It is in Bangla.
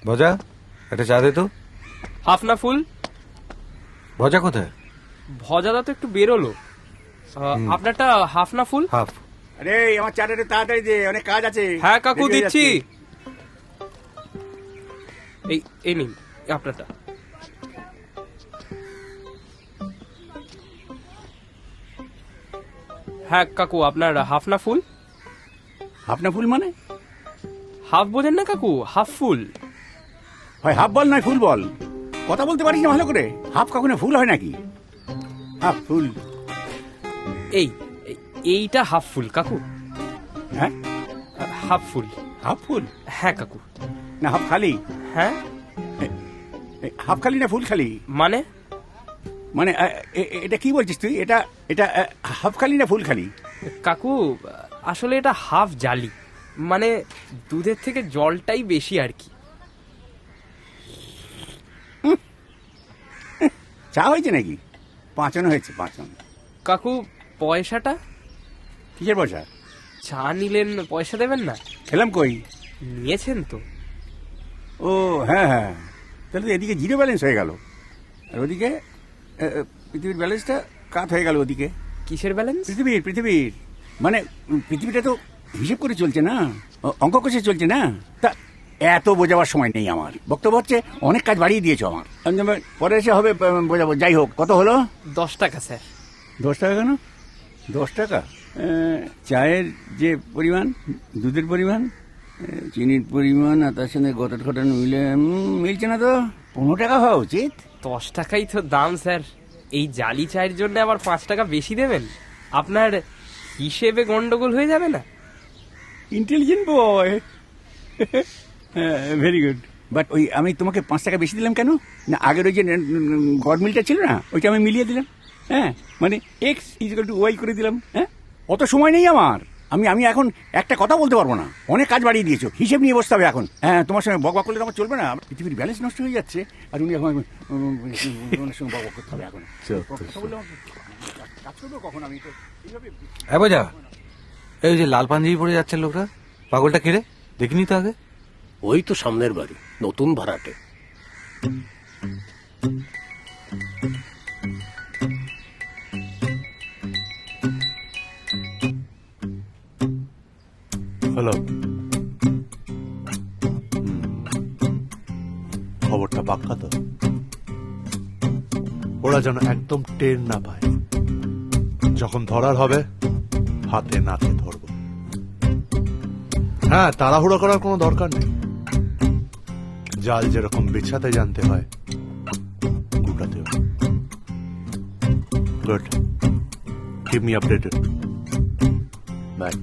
ভজা একটা চা দে তো। হাফ না ফুল? ভজা কোথায়? ভজাদা তো একটু বেরোলো। আপনারটা হাফ না ফুল? হাফ। আরে আমার চাটা একটু তাড়াতাড়ি দে, অনেক কাজ আছে। হ্যাঁ কাকু দেরি হয়ে দিচ্ছি। যাচ্ছে। এই নিন আপনারটা। হ্যাঁ কাকু আপনার হাফ না ফুল? হাফ না ফুল মানে? হাফ বোঝেন না কাকু, হাফ ফুল। হয় হাফ বল নয় ফুল বল, কথা বলতে পারিস না ভালো করে। হাফ কখনো ফুল হয় নাকি? হাফ ফুল। এইটা হাফ ফুল কাকু। হ্যাঁ হাফ ফুল। হাফ ফুল হ্যাঁ কাকু। না হাফ খালি? হ্যাঁ হাফ খালি না ফুল খালি? মানে মানে এটা কি বলছিস তুই? এটা এটা হাফ খালি না ফুল খালি? কাকু আসলে এটা হাফ জালি, মানে দুধের থেকে জলটাই বেশি আর কি। চা হয়েছে নাকি? পাঁচানো হয়েছে, পাঁচানো। কাকু পয়সাটা? কিসের পয়সা? চা নিলেন, পয়সা দেবেন না? খেলাম কই? নিয়েছেন তো? ও হ্যাঁ হ্যাঁ, তাহলে তো এদিকে জিরো ব্যালেন্স হয়ে গেল, আর ওদিকে পৃথিবীর ব্যালেন্সটা কাট হয়ে গেল। ওদিকে কিসের ব্যালেন্স? পৃথিবীর মানে পৃথিবীটা তো হিসেব করে চলছে না, অঙ্ক কষে চলছে না। তা এত বোঝাবার সময় নেই আমার। বক্তব্য হচ্ছে অনেক কাজ বাড়িয়ে দিয়েছো আমার, পরে এসে হবে বোঝাবো। যাই হোক, কত হলো? 10 টাকা স্যার। 10 টাকা কেন? 10 টাকা? চায়ের যে পরিমাণ, দুধের পরিমাণ, চিনির পরিমাণ আর তার সঙ্গে গটর খটানো মিলে মিলছে না তো। 15 টাকা হওয়া উচিত। 10 টাকাই তো দাম স্যার, এই জালি চায়ের জন্য আবার 5 টাকা বেশি দেবেন? আপনার হিসেবে গন্ডগোল হয়ে যাবে না? Intelligent boy, very good. But ওই আমি তোমাকে 5 টাকা বেশি দিলাম কেন? না আগের ওই যে গড মিলটা ছিল না, ওইটা আমি মিলিয়ে দিলাম। হ্যাঁ মানে এক্স ইজিক্যাল টু ওয়াই করে দিলাম। হ্যাঁ অত সময় নেই আমার। আমি এখন একটা কথা বলতে পারবো না, অনেক কাজ বাড়িয়ে দিয়েছো, হিসেব নিয়ে বসতে হবে এখন। হ্যাঁ তোমার সঙ্গে বকবক করলে আমার চলবে না, পৃথিবীর ব্যালেন্স নষ্ট হয়ে যাচ্ছে। আর উনি এখন ওনার সঙ্গে বকবক করতে হবে এখন। কথা বললে আমার কাজ করবো কখন? আমি তো এইভাবে। হ্যাঁ ভজা, এই যে লাল পাঞ্জাবি পরে যাচ্ছে লোকটা, পাগলটা কে রে? দেখিনি তো আগে। ওই তো সামনের বাড়ি, নতুন ভাড়াটে। হ্যালো, খবরটা পাক্কা তো? ওরা যেন একদম টের না পায়। যখন ধরার হবে হাতে নাতে ধরব। হ্যাঁ, তাড়াহুড়ো করার কোনো দরকার নেই। জাল যেরকম বিছাতে জানতে হয়, গুটাতেও। Good, keep me updated. By.